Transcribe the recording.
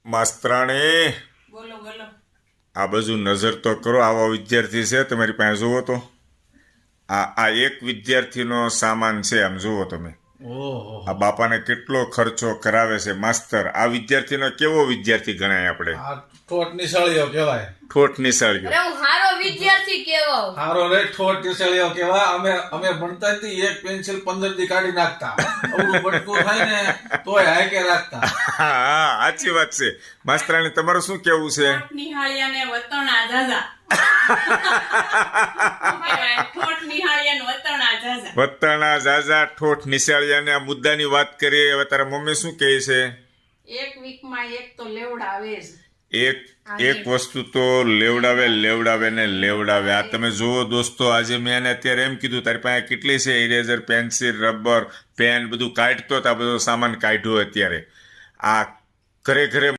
માસ્તરાણી, બોલો બોલો. આ બાજુ નજર તો કરો. આવા વિદ્યાર્થી છે તમારી પાસે? જુઓ તો આ એક વિદ્યાર્થીનો સામાન છે. આમ જુઓ તમે. ઓહો, આ બાપાને કેટલો ખર્ચો કરાવે છે. માસ્તર, આ વિદ્યાર્થીનો કેવો વિદ્યાર્થી ગણાય આપણે? આ ઠોઠ નિશાળીઓ કહેવાય. ઠોઠ નિશાળ્યો. અરે હું હારો વિદ્યાર્થી કેવો. હારો રે ઠોઠ નિશાળીઓ કહેવાય. અમે ભણતા હતી, એક પેન્સિલ 15 દી કાઢી નાખતા. અવળું બટકું થાય ને તોય હાકે રાખતા. હા, સાચી વાત છે. માસ્તરાણી, તમારું શું કેવું છે? નિહાળિયાને વતણા જાજા. ઠોઠ નિહાળિયાને વતણા જાજા. વતણા ઝાઝા ઠોઠ નિશાળિયાને આ મુદ્દાની વાત કરીએ. હવે તારા મમ્મી શું કહે છે? એક વીકમાં એક તો લેવડાવે જ. એક વસ્તુ તો લેવડાવે ને લેવડાવે. આ તમે જુઓ દોસ્તો, આજે મેં એને અત્યારે એમ કીધું, તારી પાસે કેટલી છે? ઇરેઝર, પેન્સિલ, રબર, પેન બધું કાઢતો. આ બધો સામાન કાઢ્યો અત્યારે. આ ઘરે ઘરે